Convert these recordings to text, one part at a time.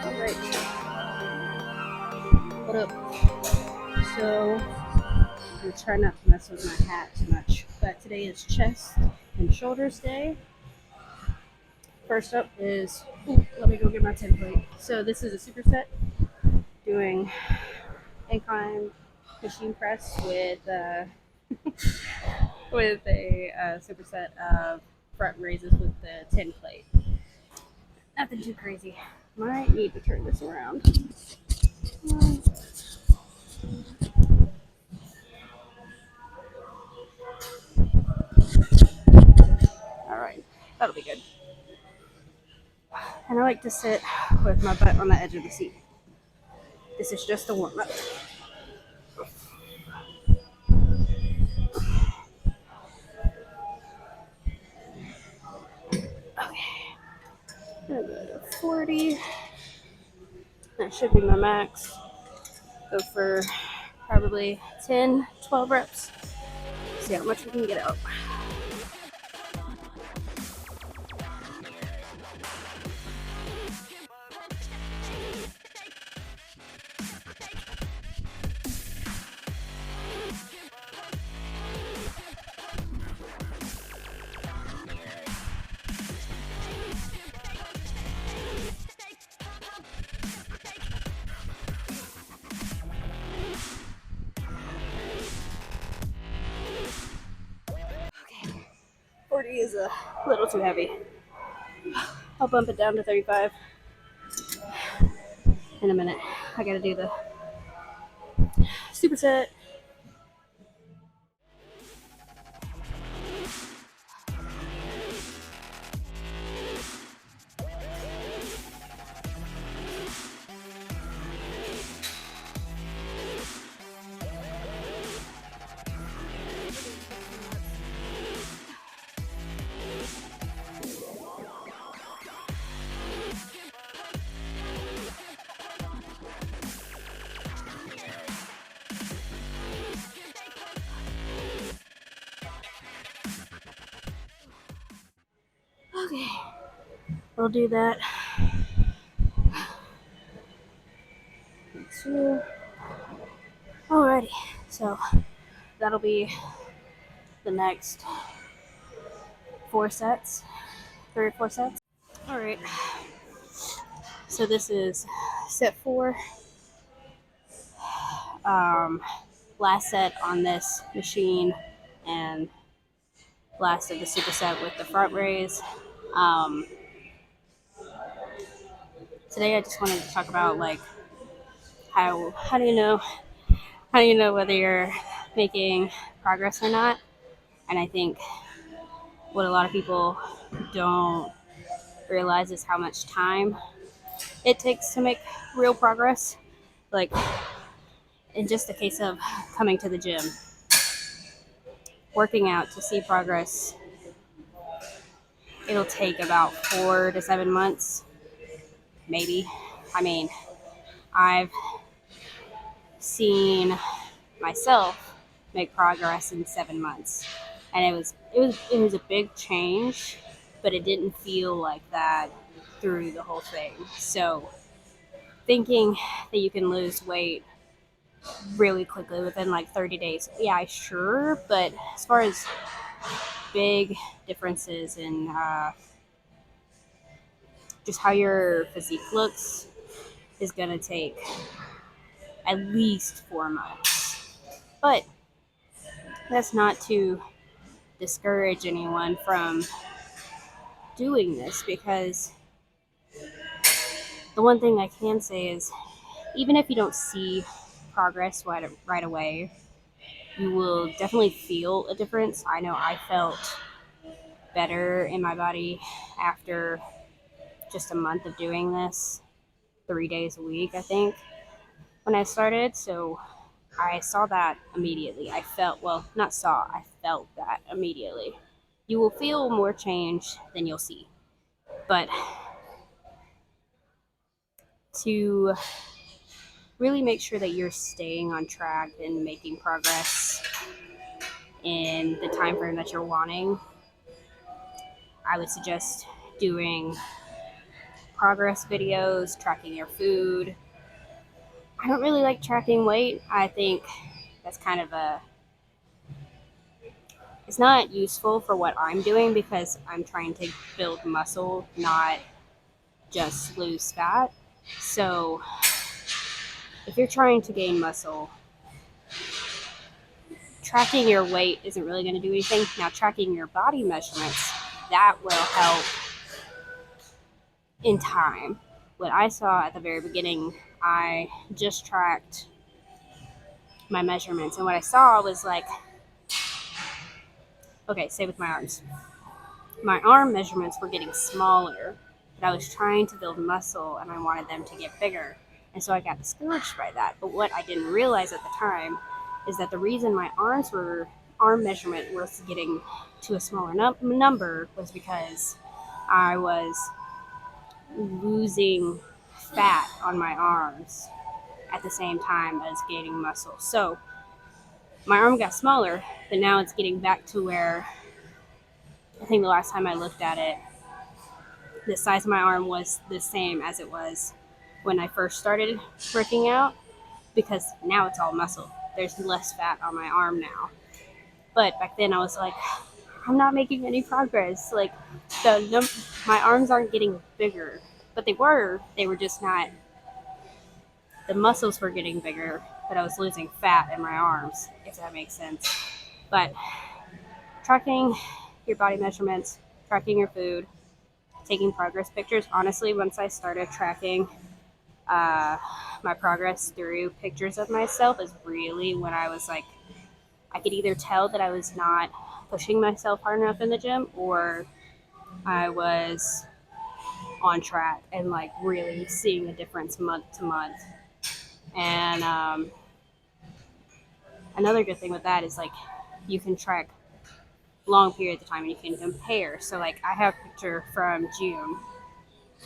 Alright, what up? So, I'm trying not to mess with my hat too much, but today is chest and shoulders day. First up is, let me go get my template. So, this is a superset doing incline machine press with a superset of front raises with the 10 plate. Nothing too crazy. Might need to turn this around. Alright, that'll be good. And I like to sit with my butt on the edge of the seat. This is just a warm up. Okay, I'm gonna go to 40. That should be my max. Go for probably 10, 12 reps. See how much we can get out. Okay, 40 is a little too heavy. I'll bump it down to 35 in a minute. I gotta do the superset. Okay, we'll do that. 2. Alrighty, so that'll be the next 4 sets, 3 or 4 sets. Alright, so this is set 4. Last set on this machine and last of the superset with the front raise. Today I just wanted to talk about like how do you know whether you're making progress or not. And I think what a lot of people don't realize is how much time it takes to make real progress. Like in just the case of coming to the gym, working out to see progress, it'll take about 4 to 7 months, maybe. I mean, I've seen myself make progress in 7 months, and it was a big change, but it didn't feel like that through the whole thing. So thinking that you can lose weight really quickly within like 30 days, yeah, sure, but as far as big differences in just how your physique looks is going to take at least 4 months. But that's not to discourage anyone from doing this, because the one thing I can say is even if you don't see progress right away, you will definitely feel a difference. I know I felt better in my body after just a month of doing this, 3 days a week, I think, when I started. So I saw that immediately. I felt that immediately. You will feel more change than you'll see. But to really make sure that you're staying on track and making progress in the time frame that you're wanting, I would suggest doing progress videos, tracking your food. I don't really like tracking weight. I think that's kind of it's not useful for what I'm doing because I'm trying to build muscle, not just lose fat. So if you're trying to gain muscle, tracking your weight isn't really going to do anything. Now, tracking your body measurements, that will help in time. What I saw at the very beginning, I just tracked my measurements, and what I saw was like, okay, say with my arms. My arm measurements were getting smaller, but I was trying to build muscle and I wanted them to get bigger. And so I got discouraged by that. But what I didn't realize at the time is that the reason my arm measurement was getting to a smaller number was because I was losing fat on my arms at the same time as gaining muscle. So my arm got smaller, but now it's getting back to where I think the last time I looked at it, the size of my arm was the same as it was when I first started working out, because now it's all muscle. There's less fat on my arm now. But back then I was like, I'm not making any progress. Like my arms aren't getting bigger, but they were. They were just not. The muscles were getting bigger, but I was losing fat in my arms, if that makes sense. But tracking your body measurements, tracking your food, taking progress pictures. Honestly, once I started tracking my progress through pictures of myself, is really when I was like, I could either tell that I was not pushing myself hard enough in the gym, or I was on track and like really seeing a difference month to month. And another good thing with that is like you can track long periods of time and you can compare. So like I have a picture from June,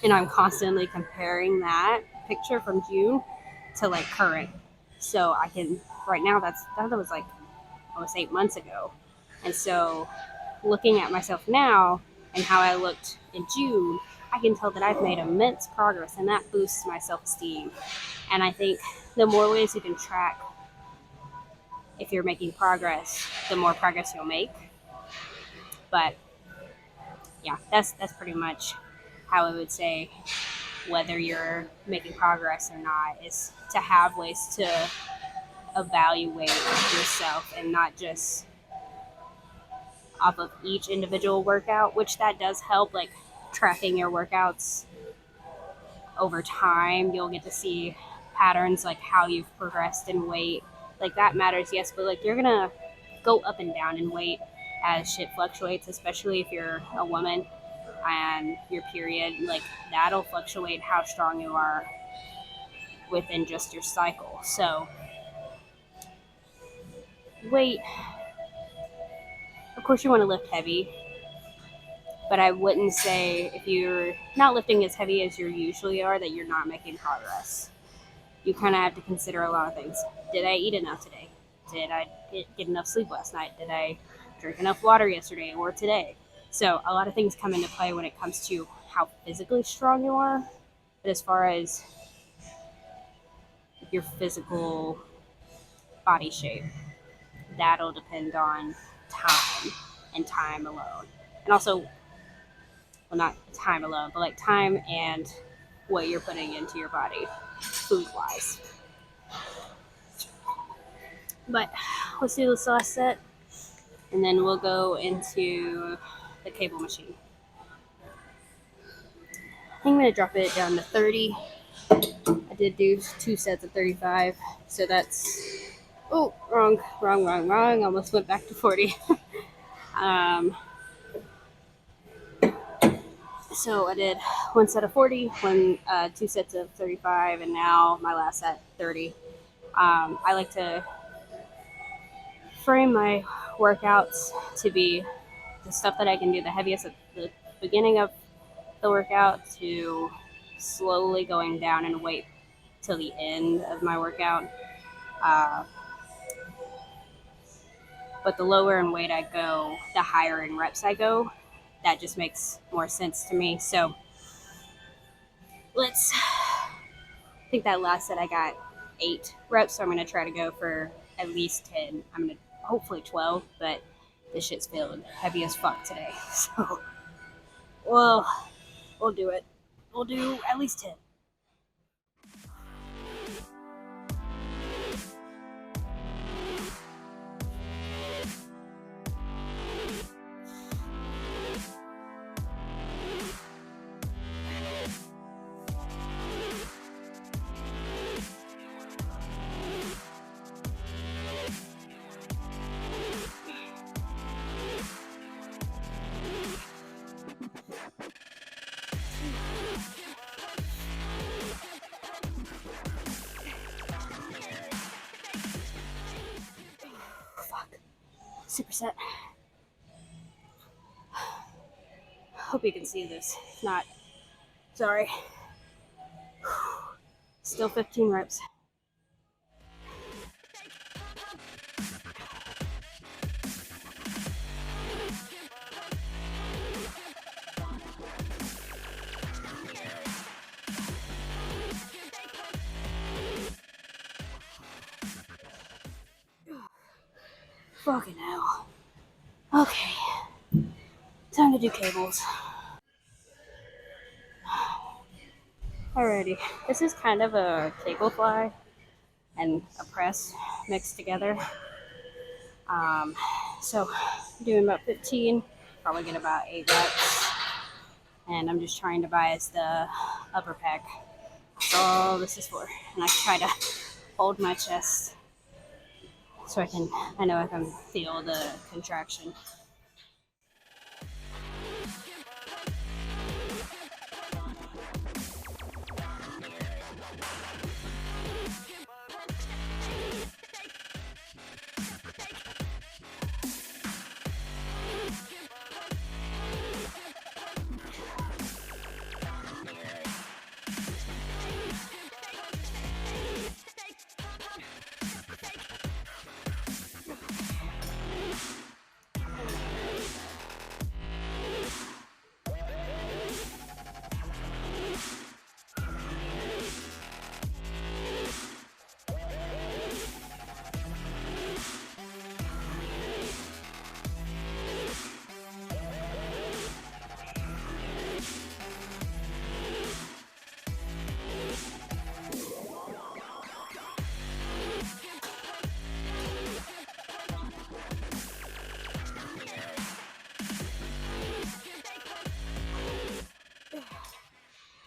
and I'm constantly comparing that picture from June to like current. So I can right now that was like almost 8 months ago. And so looking at myself now and how I looked in June, I can tell that I've made immense progress, and that boosts my self-esteem. And I think the more ways you can track if you're making progress, the more progress you'll make. But yeah, that's pretty much how I would say whether you're making progress or not, is to have ways to evaluate yourself and not just off of each individual workout, which that does help, like tracking your workouts over time. You'll get to see patterns, like how you've progressed in weight. Like that matters, yes, but like you're gonna go up and down in weight as shit fluctuates, especially if you're a woman and your period, like that'll fluctuate how strong you are within just your cycle. So weight, of course you want to lift heavy, but I wouldn't say if you're not lifting as heavy as you usually are that you're not making progress. You kind of have to consider a lot of things. Did I eat enough today? Did I get enough sleep last night? Did I drink enough water yesterday or today? So a lot of things come into play when it comes to how physically strong you are. But as far as your physical body shape, that'll depend on time and time alone. And also, well, not time alone, but like time and what you're putting into your body food wise. But let's do this last set, and then we'll go into the cable machine. I think I'm going to drop it down to 30. I did do 2 sets of 35, so that's, oh, wrong. Almost went back to 40. So I did 1 set of 40, 2 sets of 35, and now my last set, 30. I like to frame my workouts to be the stuff that I can do the heaviest at the beginning of the workout to slowly going down in weight till the end of my workout. But the lower in weight I go, the higher in reps I go. That just makes more sense to me. So let's, I think that last set I got 8 reps, so I'm going to try to go for at least 10. I'm going to hopefully 12, but this shit's feeling heavy as fuck today. So, well, we'll do it. We'll do at least 10. Fuck. Superset. Hope you can see this. If not, sorry. Still 15 reps. Fucking hell. Okay. Time to do cables. Alrighty. This is kind of a cable fly and a press mixed together. So doing about 15, probably get about 8 reps. And I'm just trying to bias the upper pec. That's all this is for. And I try to hold my chest so I know I can feel the contraction.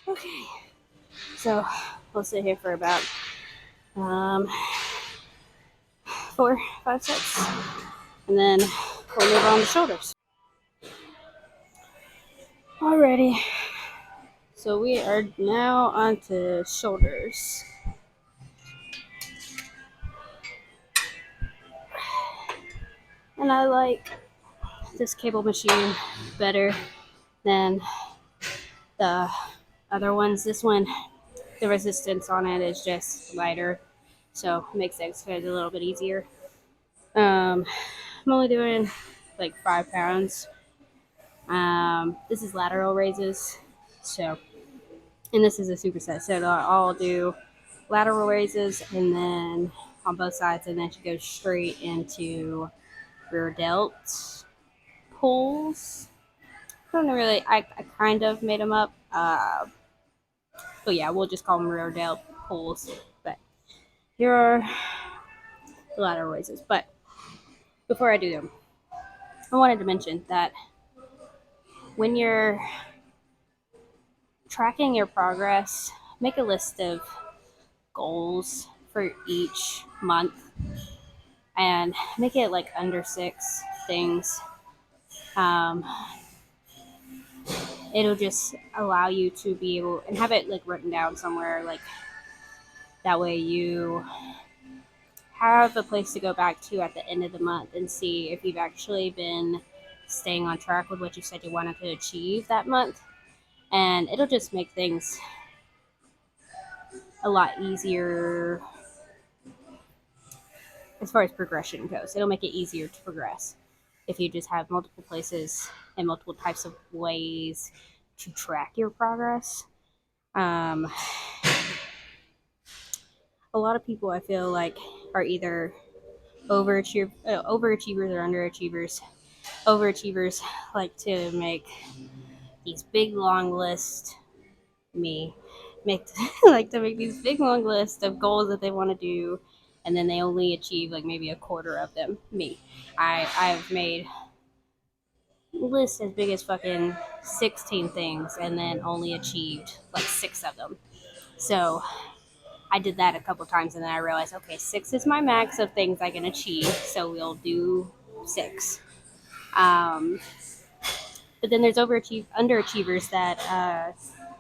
Okay, so we'll sit here for about 4-5 sets, and then we'll move on to shoulders. Alrighty, so we are now on to shoulders. And I like this cable machine better than the other ones. This one, the resistance on it is just lighter, so it makes the exercise a little bit easier. I'm only doing like 5 pounds. This is lateral raises, so, and this is a superset, so I'll do lateral raises and then on both sides, and then she goes straight into rear delt pulls. I don't really, I kind of made them up. But yeah, we'll just call them rear delt pulls. But here are the lateral raises. But before I do them, I wanted to mention that when you're tracking your progress, make a list of goals for each month and make it like under 6 things. It'll just allow you to be able and have it like written down somewhere, like that way you have a place to go back to at the end of the month and see if you've actually been staying on track with what you said you wanted to achieve that month. And it'll just make things a lot easier as far as progression goes. It'll make it easier to progress if you just have multiple places and multiple types of ways to track your progress. Um, a lot of people I feel like are either overachievers or underachievers. Overachievers like to make these big long lists. Me make like to make these big long lists of goals that they want to do, and then they only achieve like maybe a quarter of them. Me, I've made lists as big as fucking 16 things, and then only achieved like 6 of them. So I did that a couple times, and then I realized, okay, 6 is my max of things I can achieve, so we'll do 6. Um, but then there's underachievers that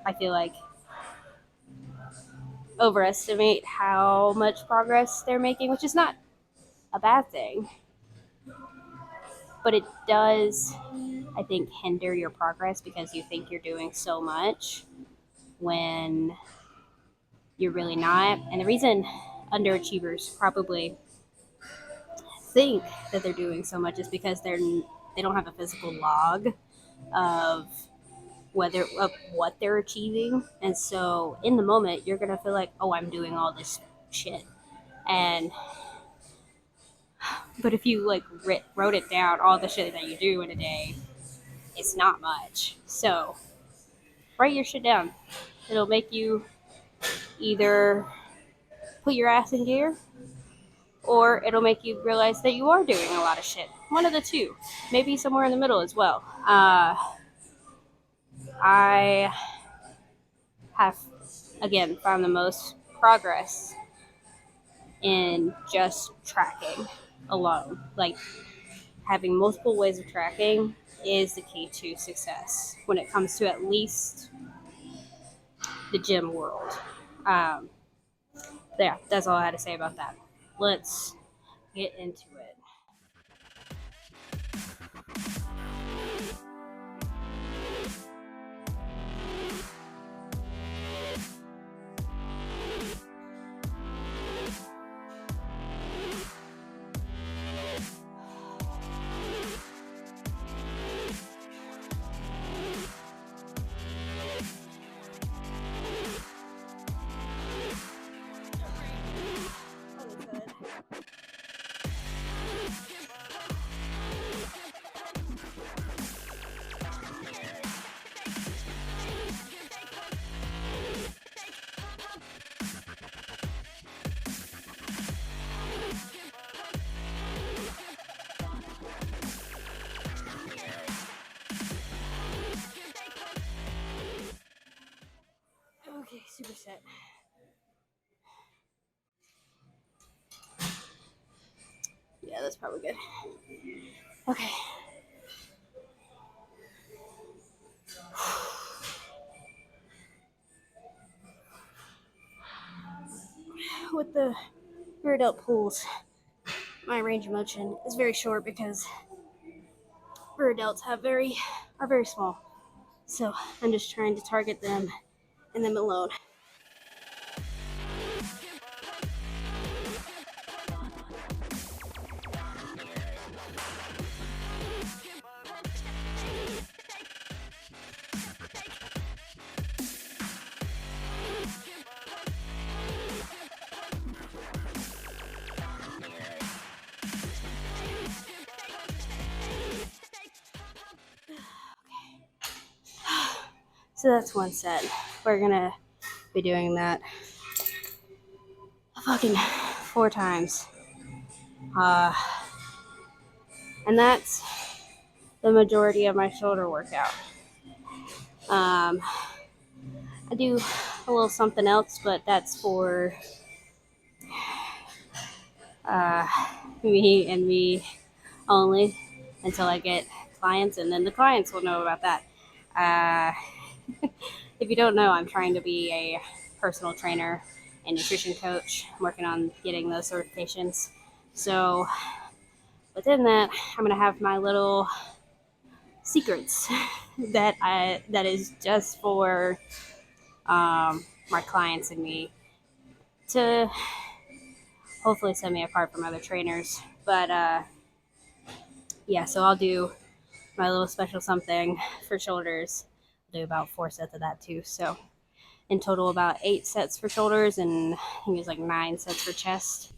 I feel like overestimate how much progress they're making, which is not a bad thing, but it does, I think, hinder your progress because you think you're doing so much when you're really not. And the reason underachievers probably think that they're doing so much is because they don't have a physical log of what they're achieving, and so in the moment you're gonna feel like, oh, I'm doing all this shit, and but if you like wrote it down, all the shit that you do in a day, it's not much. So write your shit down. It'll make you either put your ass in gear, or it'll make you realize that you are doing a lot of shit. One of the two, maybe somewhere in the middle as well. I have again found the most progress in just tracking alone. Like having multiple ways of tracking is the key to success when it comes to at least the gym world. Um, yeah, that's all I had to say about that. Let's get into it. Okay, Superset. Yeah, that's probably good. Okay. With the rear delt pulls, my range of motion is very short because rear delts are very small. So I'm just trying to target them and them alone. So that's one set. We're gonna be doing that fucking 4 times. Uh, and that's the majority of my shoulder workout. I do a little something else, but that's for uh, me and me only until I get clients, and then the clients will know about that. If you don't know, I'm trying to be a personal trainer and nutrition coach. I'm working on getting those certifications. So within that, I'm gonna have my little secrets that is just for my clients and me to hopefully set me apart from other trainers. But yeah, so I'll do my little special something for shoulders. I'll do about 4 sets of that too. So in total about 8 sets for shoulders, and I think it was like 9 sets for chest.